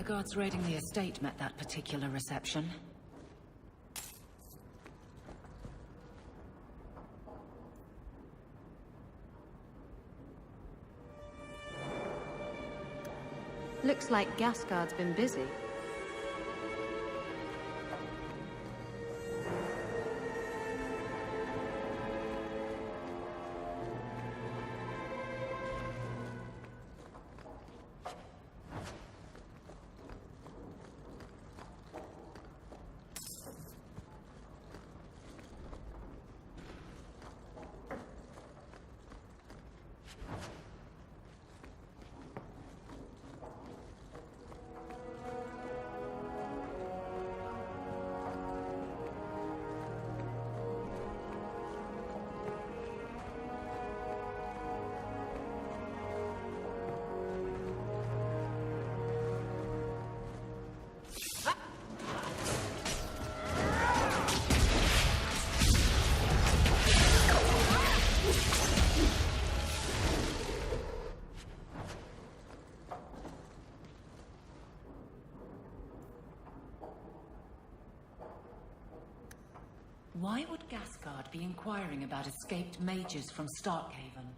the guards raiding the estate met that particular reception. Looks like Gasgard's been busy. Why would Gasgard be inquiring about escaped mages from Starkhaven?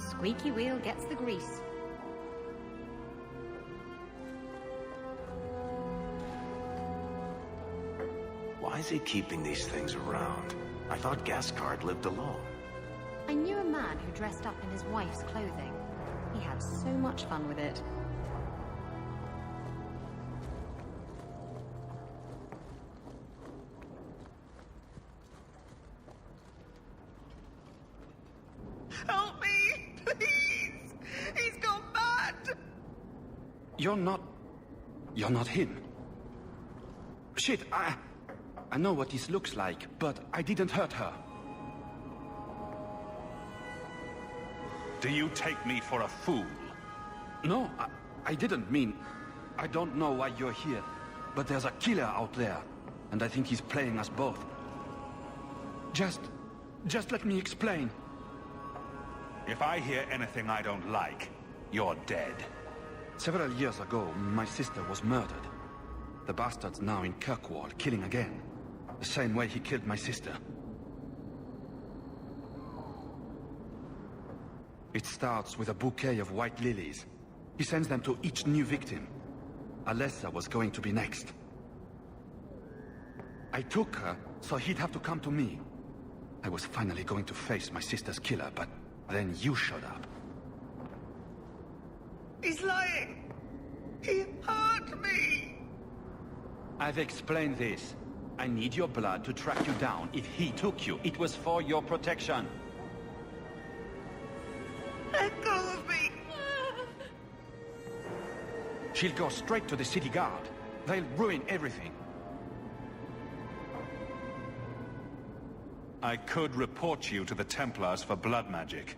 Squeaky wheel gets the grease. Why is he keeping these things around? I thought Gasgard lived alone. I knew a man who dressed up in his wife's clothing. He had so much fun with it. Help me! Please! He's gone mad! You're not him. Shit, I know what this looks like, but I didn't hurt her. Do you take me for a fool? No, I didn't mean... I don't know why you're here, but there's a killer out there, and I think he's playing us both. Just let me explain. If I hear anything I don't like, you're dead. Several years ago, my sister was murdered. The bastard's now in Kirkwall, killing again. The same way he killed my sister. It starts with a bouquet of white lilies. He sends them to each new victim. Alessa was going to be next. I took her, so he'd have to come to me. I was finally going to face my sister's killer, but then you showed up. He's lying! He hurt me! I've explained this. I need your blood to track you down. If he took you, it was for your protection. Let go of me! She'll go straight to the city guard. They'll ruin everything. I could report you to the Templars for blood magic.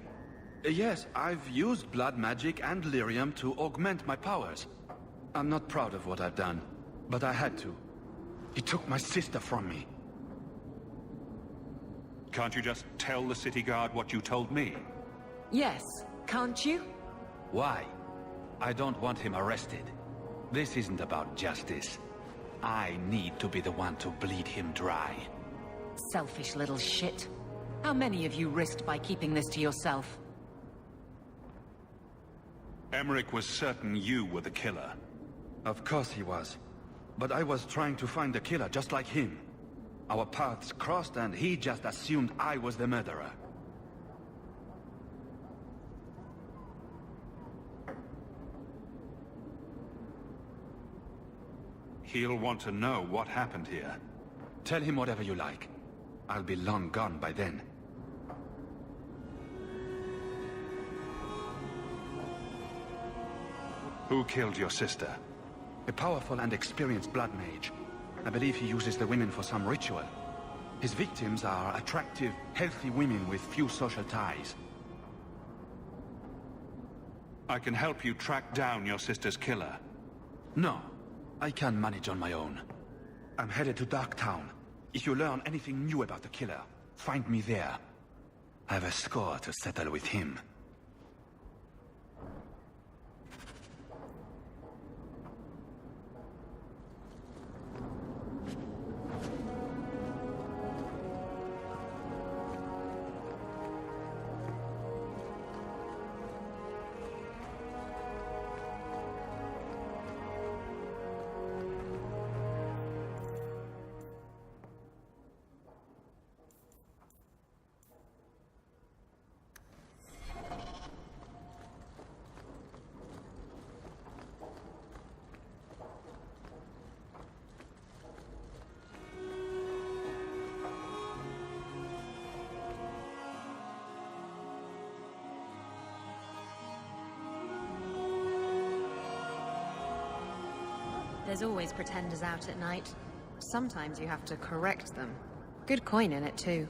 Yes, I've used blood magic and lyrium to augment my powers. I'm not proud of what I've done, but I had to. He took my sister from me. Can't you just tell the city guard what you told me? Yes, can't you? Why? I don't want him arrested. This isn't about justice. I need to be the one to bleed him dry. Selfish little shit. How many of you risked by keeping this to yourself? Emmerich was certain you were the killer. Of course he was. But I was trying to find the killer just like him. Our paths crossed and he just assumed I was the murderer. He'll want to know what happened here. Tell him whatever you like. I'll be long gone by then. Who killed your sister? A powerful and experienced blood mage. I believe he uses the women for some ritual. His victims are attractive, healthy women with few social ties. I can help you track down your sister's killer. No, I can manage on my own. I'm headed to Darktown. If you learn anything new about the killer, find me there. I have a score to settle with him. There's always pretenders out at night. Sometimes you have to correct them. Good coin in it, too.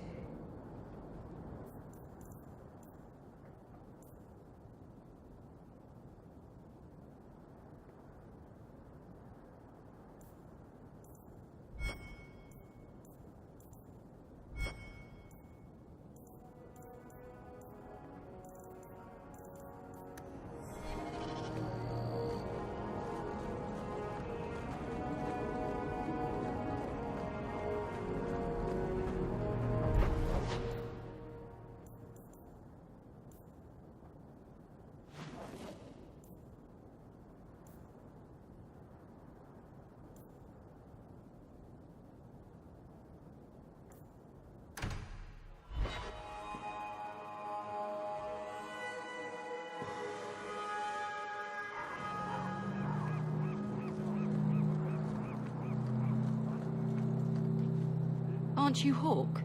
Aren't you Hawke?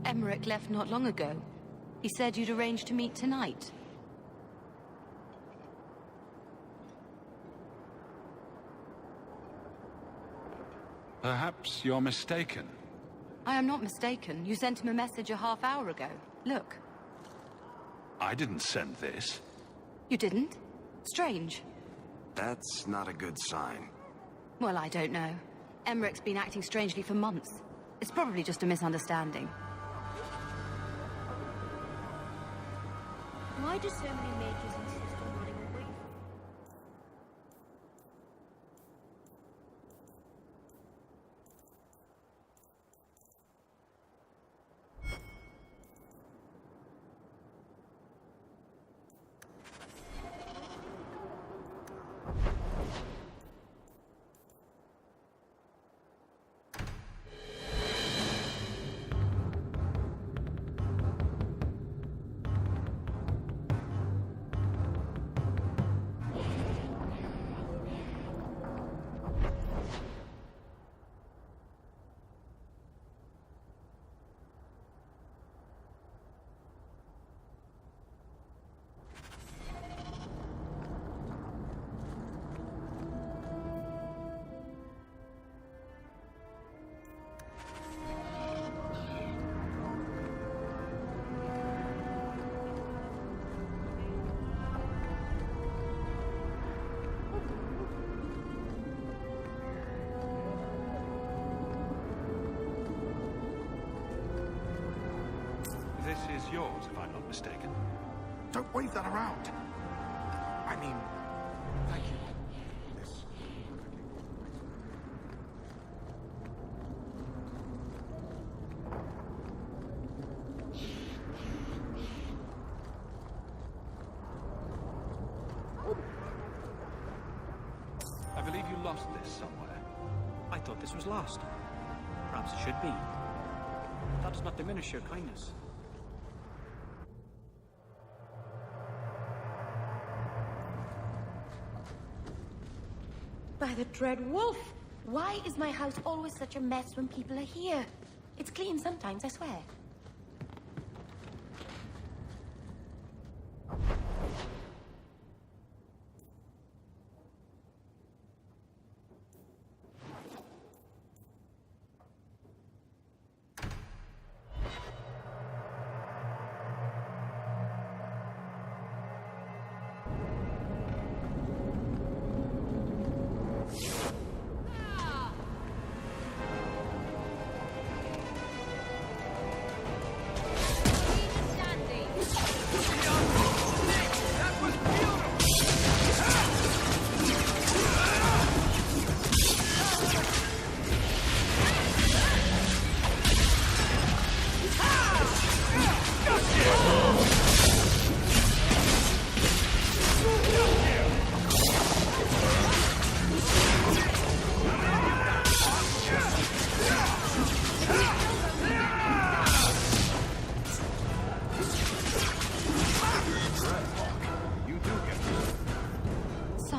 Emmerich left not long ago. He said you'd arranged to meet tonight. Perhaps you're mistaken. I am not mistaken. You sent him a message a half hour ago. Look. I didn't send this. You didn't? Strange. That's not a good sign. Well, I don't know. Emmerich's been acting strangely for months. It's probably just a misunderstanding. Why do so many mages insist on running away from This is yours, if I'm not mistaken. Don't wave that around. I mean, thank you. This. I believe you lost this somewhere. I thought this was lost. Perhaps it should be. That does not diminish your kindness. By the Dread Wolf! Why is my house always such a mess when people are here? It's clean sometimes, I swear.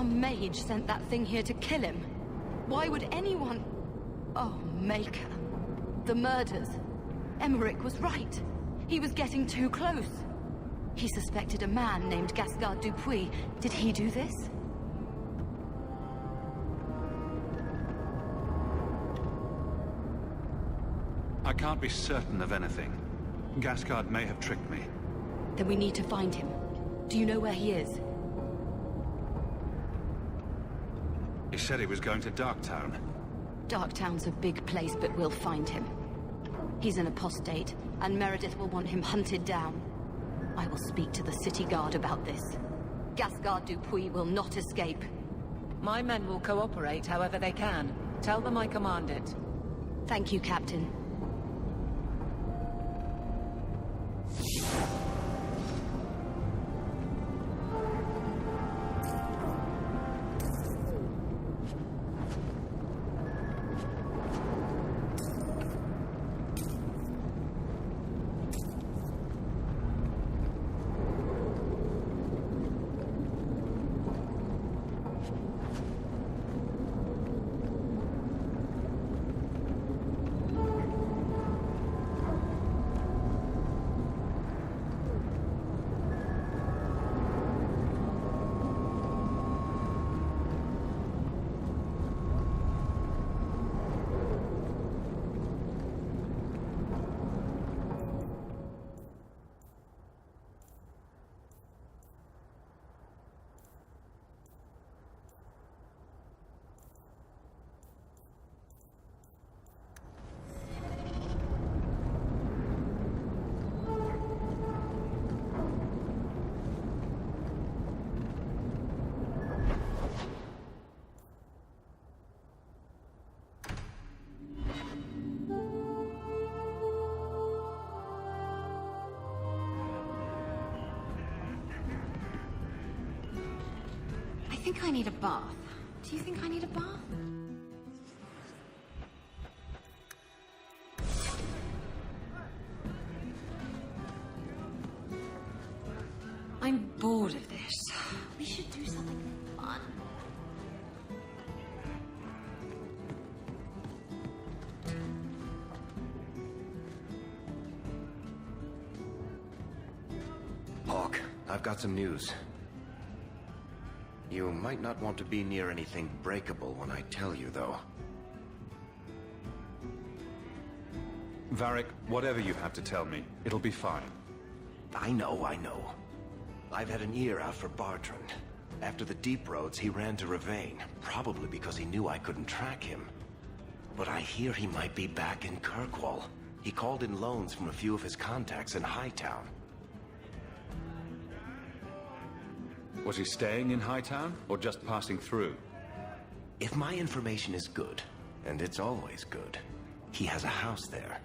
Mage sent that thing here to kill him. Why would anyone... Oh, Maker. The murders. Emmerich was right. He was getting too close. He suspected a man named Gascard Dupuis. Did he do this? I can't be certain of anything. Gascard may have tricked me. Then we need to find him. Do you know where he is? He said he was going to Darktown. Darktown's a big place, but we'll find him. He's an apostate, and Meredith will want him hunted down. I will speak to the city guard about this. Gascard Dupuis will not escape. My men will cooperate however they can. Tell them I command it. Thank you, Captain. I think I need a bath. Do you think I need a bath? I'm bored of this. We should do something fun. Hawk, I've got some news. You might not want to be near anything breakable when I tell you, though. Varric, whatever you have to tell me, it'll be fine. I know. I've had an ear out for Bartrand. After the Deep Roads, he ran to Ravain, probably because he knew I couldn't track him. But I hear he might be back in Kirkwall. He called in loans from a few of his contacts in Hightown. Was he staying in Hightown, or just passing through? If my information is good, and it's always good, he has a house there.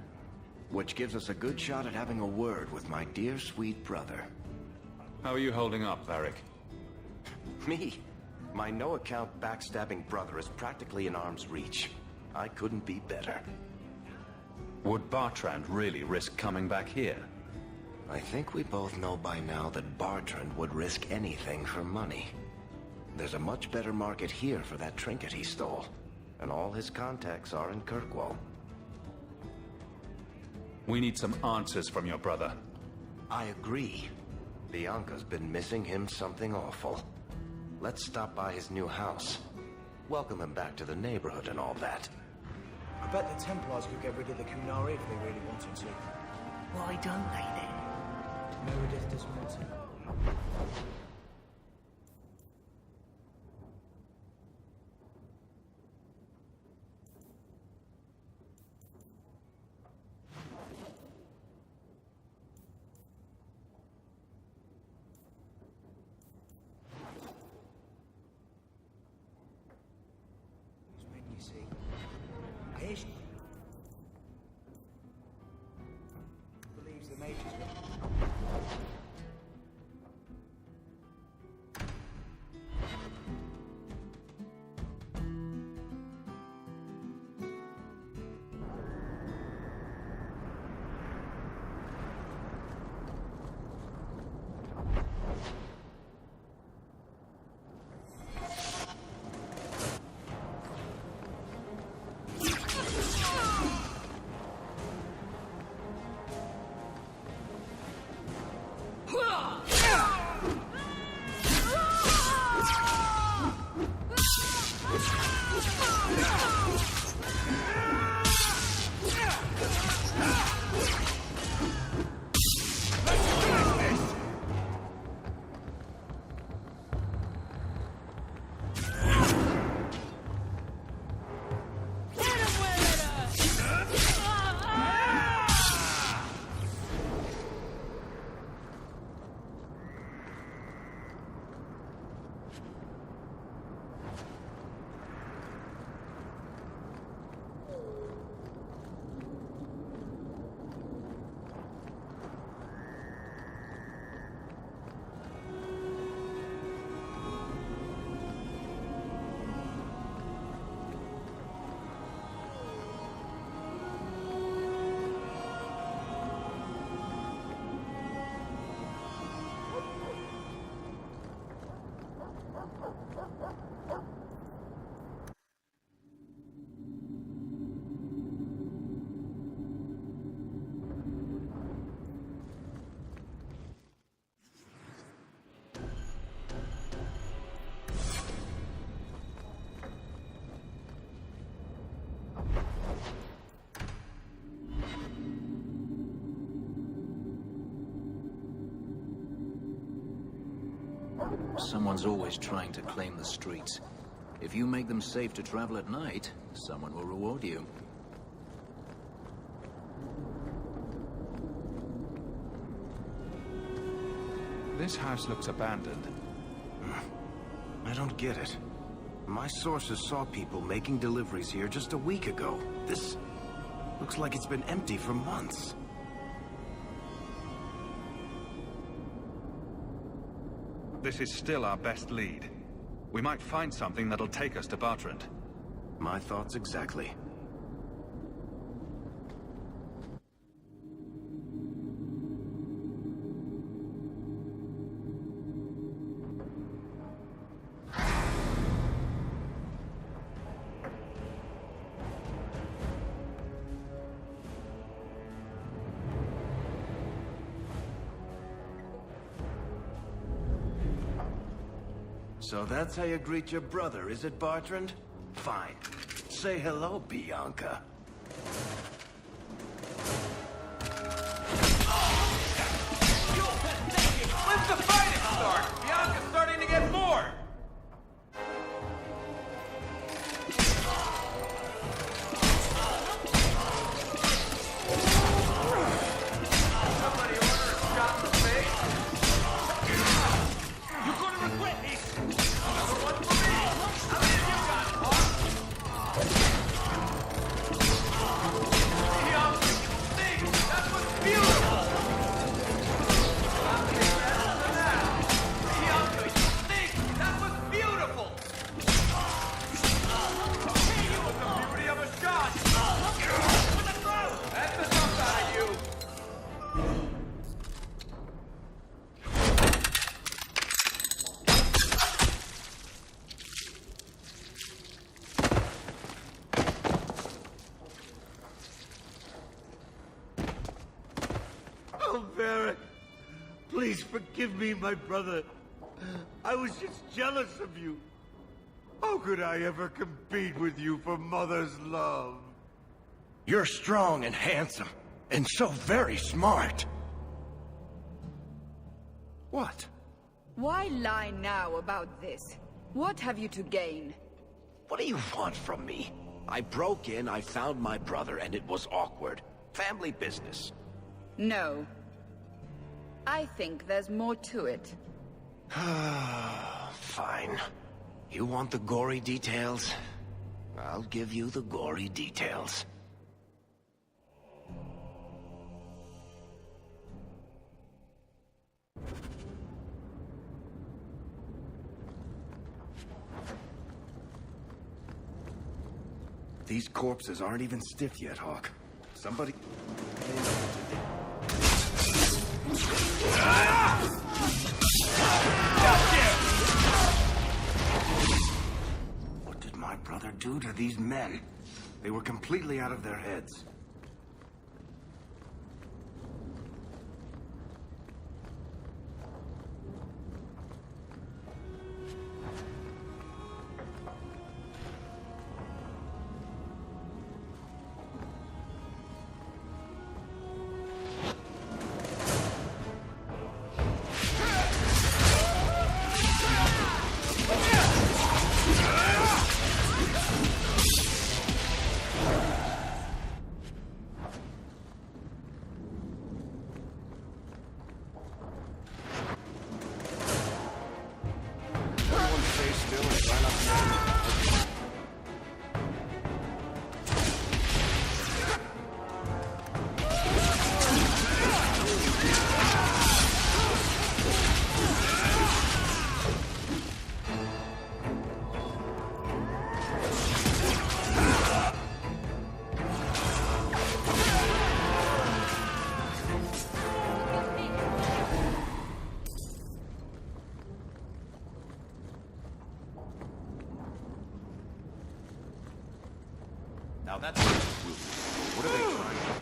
Which gives us a good shot at having a word with my dear sweet brother. How are you holding up, Varric? Me? My no-account backstabbing brother is practically in arm's reach. I couldn't be better. Would Bartrand really risk coming back here? I think we both know by now that Bartrand would risk anything for money. There's a much better market here for that trinket he stole. And all his contacts are in Kirkwall. We need some answers from your brother. I agree. Bianca's been missing him something awful. Let's stop by his new house. Welcome him back to the neighborhood and all that. I bet the Templars could get rid of the Kunari if they really wanted to. Why don't they then? Meredith doesn't want to. Believes the mages will. Someone's always trying to claim the streets. If you make them safe to travel at night, someone will reward you. This house looks abandoned. I don't get it. My sources saw people making deliveries here just a week ago. This looks like it's been empty for months. This is still our best lead. We might find something that'll take us to Bartrand. My thoughts exactly. So that's how you greet your brother, is it, Bartrand? Fine. Say hello, Bianca. When's the fighting start? Bianca's starting to get bored! Somebody order a shot in the face? You're gonna regret this! Another one for me! How many of you got, Hawk? Bianca, you think that was beautiful! Bianca, you think that was Please forgive me, my brother. I was just jealous of you. How could I ever compete with you for Mother's love? You're strong and handsome, and so very smart. What? Why lie now about this? What have you to gain? What do you want from me? I broke in, I found my brother, and it was awkward. Family business. No. I think there's more to it. Fine. You want the gory details? I'll give you the gory details. These corpses aren't even stiff yet, Hawk. Somebody... What did my brother do to these men? They were completely out of their heads. Now that's... What are they trying to...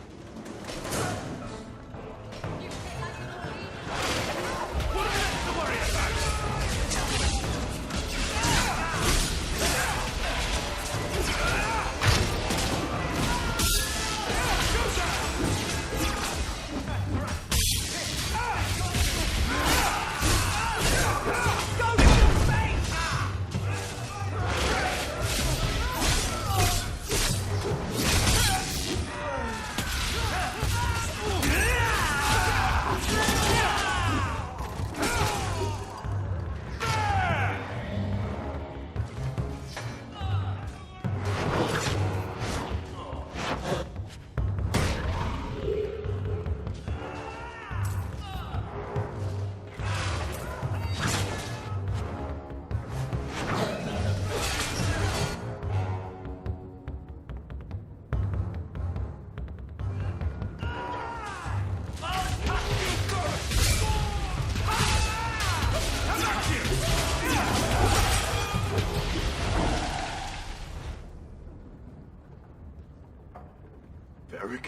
Varric?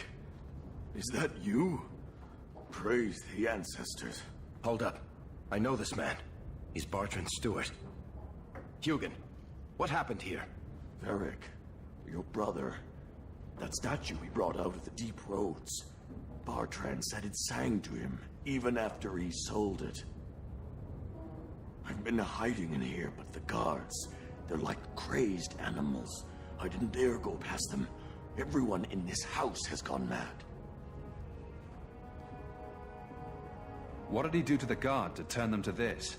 Is that you? Praise the ancestors. Hold up. I know this man. He's Bartrand Stewart. Hugin, what happened here? Varric, your brother. That statue he brought out of the deep roads. Bartrand said it sang to him, even after he sold it. I've been hiding in here, but the guards, they're like crazed animals. I didn't dare go past them. Everyone in this house has gone mad. What did he do to the guard to turn them to this?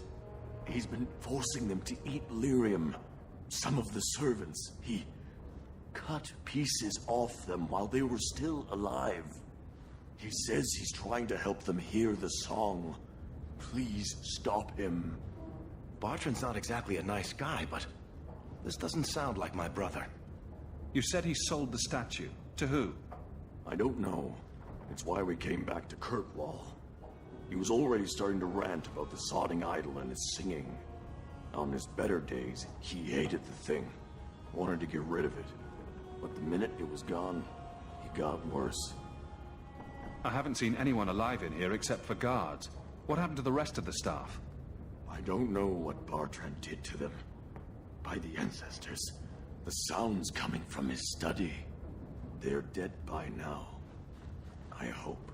He's been forcing them to eat lyrium. Some of the servants, he cut pieces off them while they were still alive. He says he's trying to help them hear the song. Please stop him. Bartrand's not exactly a nice guy, but this doesn't sound like my brother. You said he sold the statue. To who? I don't know. It's why we came back to Kirkwall. He was already starting to rant about the sodding idol and its singing. On his better days, he hated the thing. Wanted to get rid of it. But the minute it was gone, he got worse. I haven't seen anyone alive in here except for guards. What happened to the rest of the staff? I don't know what Bartrand did to them. By the ancestors, the sounds coming from his study. They're dead by now. I hope.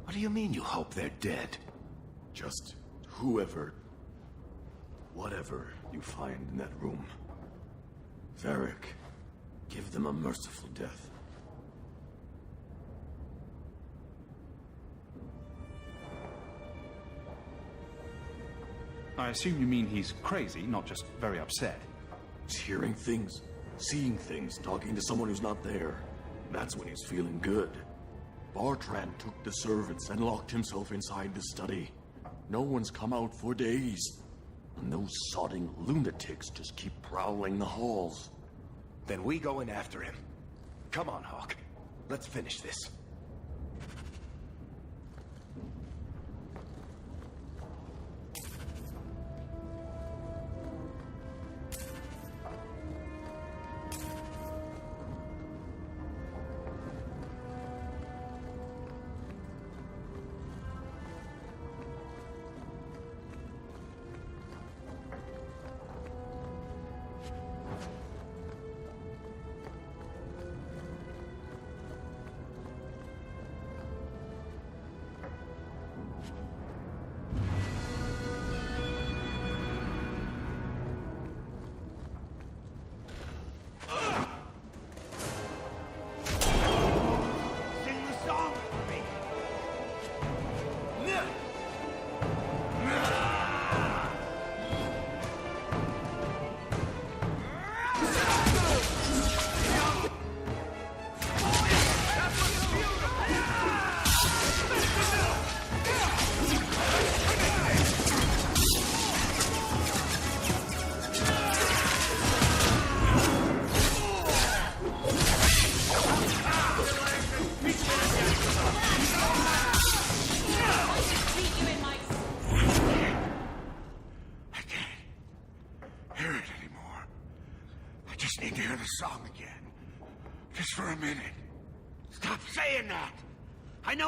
What do you mean you hope they're dead? Just whatever you find in that room. Varric, give them a merciful death. I assume you mean he's crazy, not just very upset. He's hearing things, seeing things, talking to someone who's not there. That's when he's feeling good. Bartrand took the servants and locked himself inside the study. No one's come out for days. And those sodding lunatics just keep prowling the halls. Then we go in after him. Come on, Hawke. Let's finish this.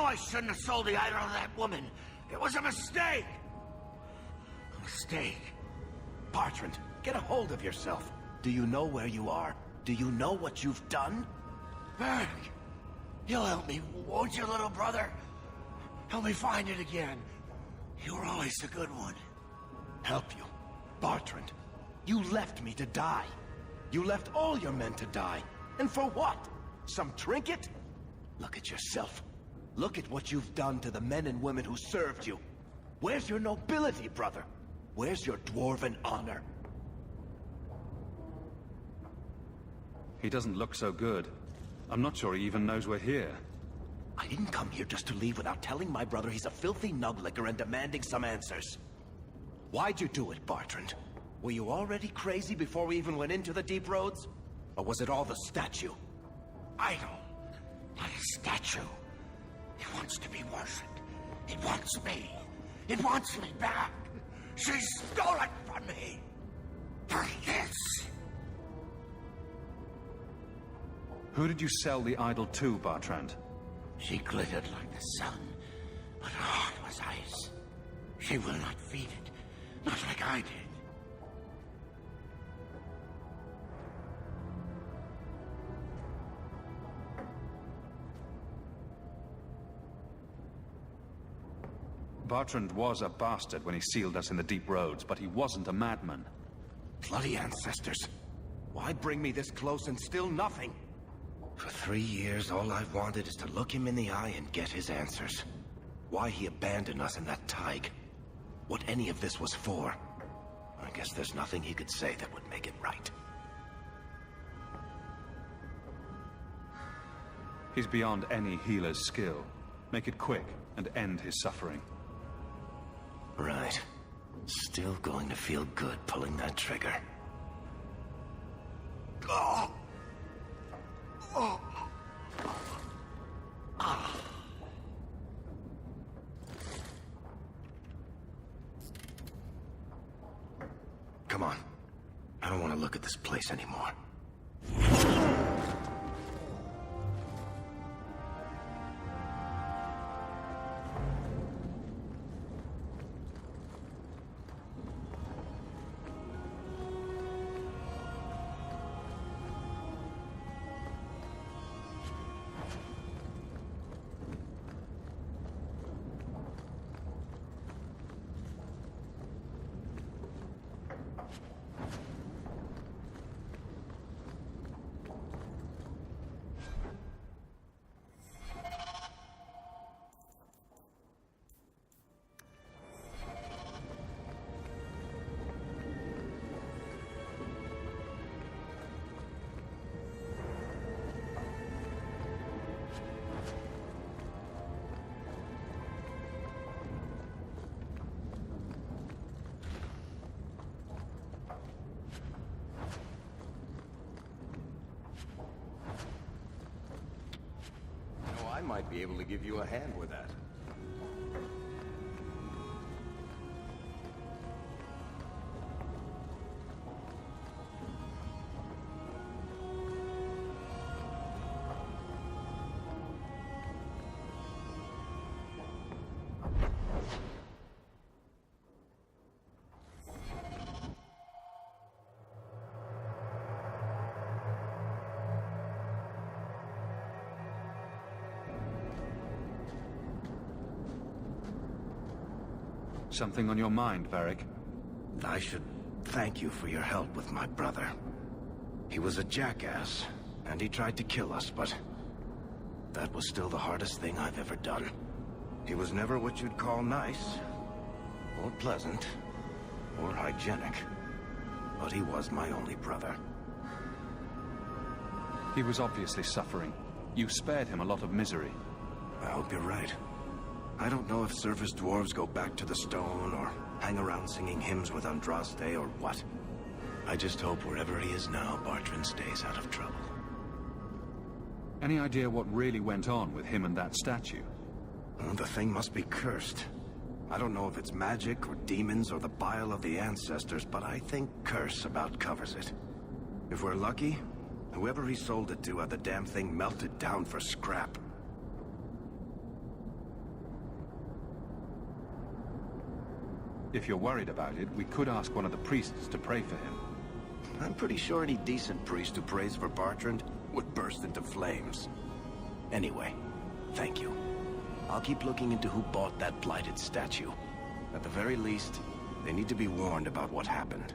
I shouldn't have sold the idol to that woman. It was a mistake. A mistake. Bartrand, get a hold of yourself. Do you know where you are? Do you know what you've done? Varric, you'll help me, won't you, little brother? Help me find it again. You were always a good one. Help you? Bartrand, you left me to die. You left all your men to die. And for what? Some trinket? Look at yourself. Look at what you've done to the men and women who served you. Where's your nobility, brother? Where's your dwarven honor? He doesn't look so good. I'm not sure he even knows we're here. I didn't come here just to leave without telling my brother he's a filthy nuglicker and demanding some answers. Why'd you do it, Bartrand? Were you already crazy before we even went into the Deep Roads? Or was it all the statue? Idol, not a statue. It wants to be worshipped. It wants me. It wants me back. She stole it from me. For this. Who did you sell the idol to, Bartrand? She glittered like the sun, but her heart was ice. She will not feed it, not like I did. Bartrand was a bastard when he sealed us in the Deep Roads, but he wasn't a madman. Bloody ancestors. Why bring me this close and still nothing? For 3 years, all I've wanted is to look him in the eye and get his answers. Why he abandoned us in that Tig. What any of this was for. I guess there's nothing he could say that would make it right. He's beyond any healer's skill. Make it quick and end his suffering. Right. Still going to feel good pulling that trigger. Oh. Oh. Ah. Come on. I don't want to look at this place anymore. might be able to give you a hand with that. Something on your mind, Varric? I should thank you for your help with my brother. He was a jackass, and he tried to kill us, but that was still the hardest thing I've ever done. He was never what you'd call nice, or pleasant, or hygienic, but he was my only brother. He was obviously suffering. You spared him a lot of misery. I hope you're right. I don't know if surface dwarves go back to the stone, or hang around singing hymns with Andraste, or what. I just hope wherever he is now, Bartrand stays out of trouble. Any idea what really went on with him and that statue? Well, the thing must be cursed. I don't know if it's magic, or demons, or the bile of the ancestors, but I think curse about covers it. If we're lucky, whoever he sold it to had the damn thing melted down for scrap. If you're worried about it, we could ask one of the priests to pray for him. I'm pretty sure any decent priest who prays for Bartrand would burst into flames. Anyway, thank you. I'll keep looking into who bought that blighted statue. At the very least, they need to be warned about what happened.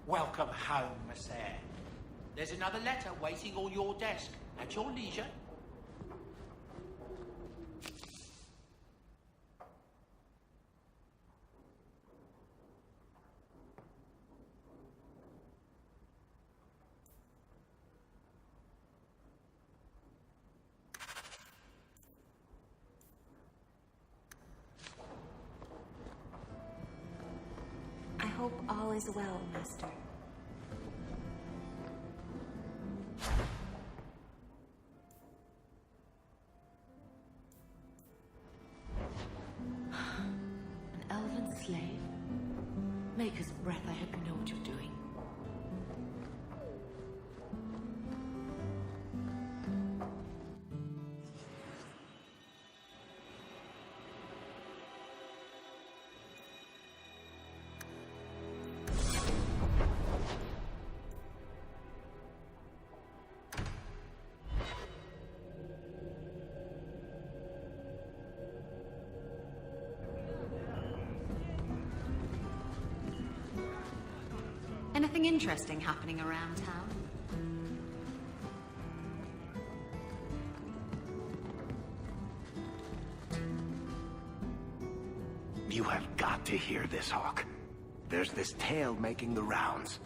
Welcome home, Messere. There's another letter waiting on your desk, at your leisure. I hope all is well, Master. An elven slave? Maker's breath, I hope you know what you're doing. Anything interesting happening around town? You have got to hear this, Hawk. There's this tale making the rounds.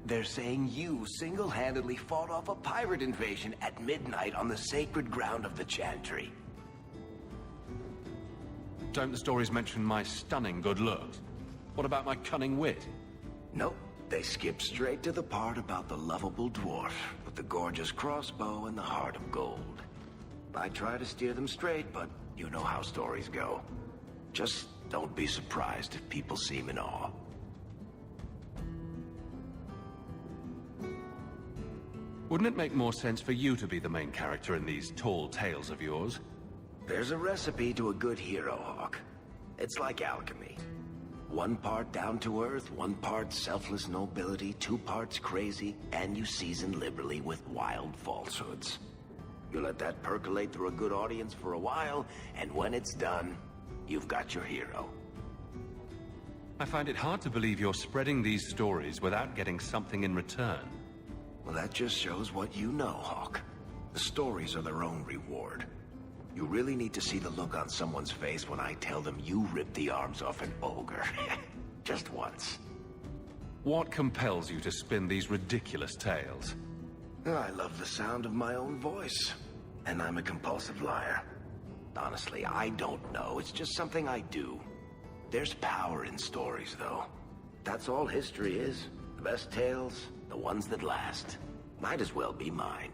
They're saying you single-handedly fought off a pirate invasion at midnight on the sacred ground of the Chantry. Don't the stories mention my stunning good looks? What about my cunning wit? Nope. They skip straight to the part about the lovable dwarf with the gorgeous crossbow and the heart of gold. I try to steer them straight, but you know how stories go. Just don't be surprised if people seem in awe. Wouldn't it make more sense for you to be the main character in these tall tales of yours? There's a recipe to a good hero, Hawk. It's like alchemy. 1 part down to earth, 1 part selfless nobility, 2 parts crazy, and you season liberally with wild falsehoods. You let that percolate through a good audience for a while, and when it's done, you've got your hero. I find it hard to believe you're spreading these stories without getting something in return. Well, that just shows what you know, Hawk. The stories are their own reward. You really need to see the look on someone's face when I tell them you ripped the arms off an ogre. Just once. What compels you to spin these ridiculous tales? I love the sound of my own voice. And I'm a compulsive liar. Honestly, I don't know. It's just something I do. There's power in stories, though. That's all history is. The best tales, the ones that last. Might as well be mine.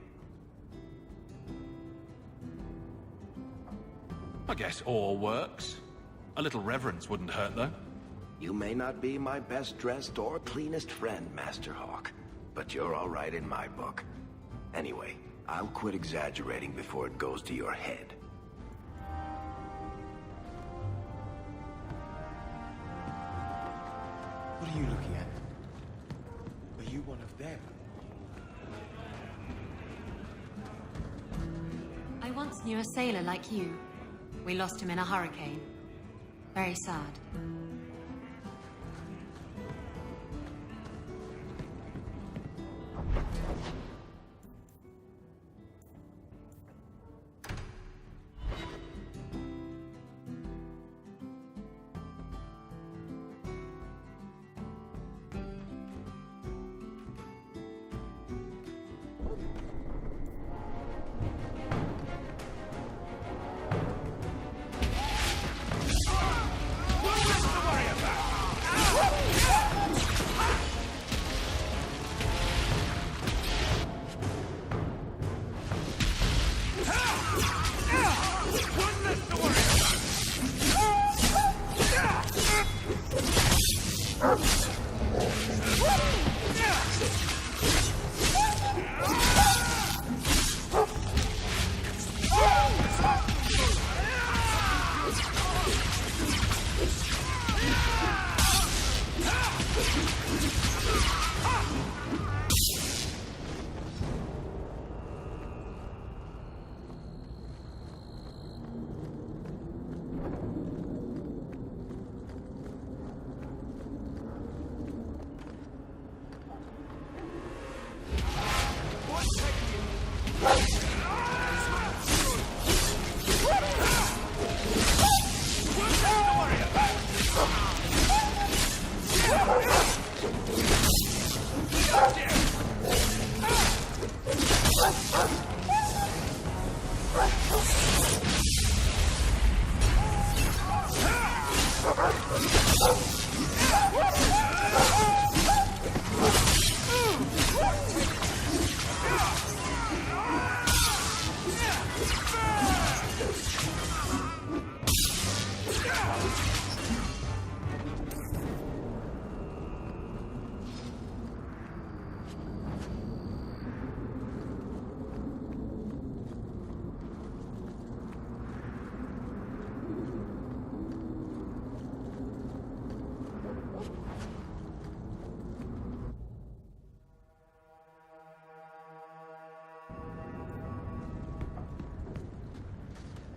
I guess all works. A little reverence wouldn't hurt, though. You may not be my best-dressed or cleanest friend, Master Hawk, but you're all right in my book. Anyway, I'll quit exaggerating before it goes to your head. What are you looking at? Are you one of them? I once knew a sailor like you. We lost him in a hurricane. Very sad.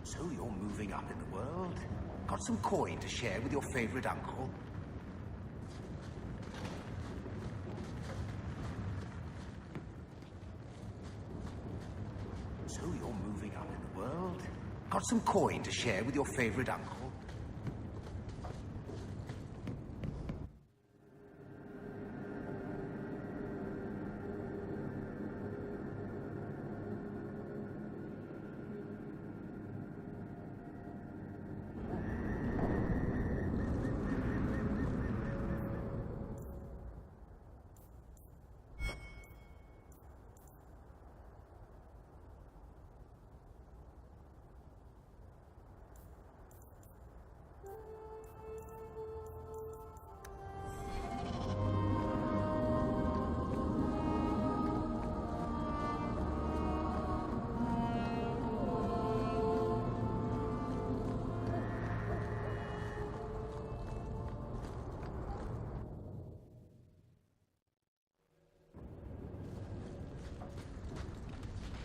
So you're moving up in the world? Got some coin to share with your favorite uncle? So you're moving up in the world? Got some coin to share with your favorite uncle?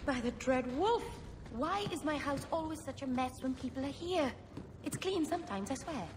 By the Dread Wolf! Why is my house always such a mess when people are here? It's clean sometimes, I swear.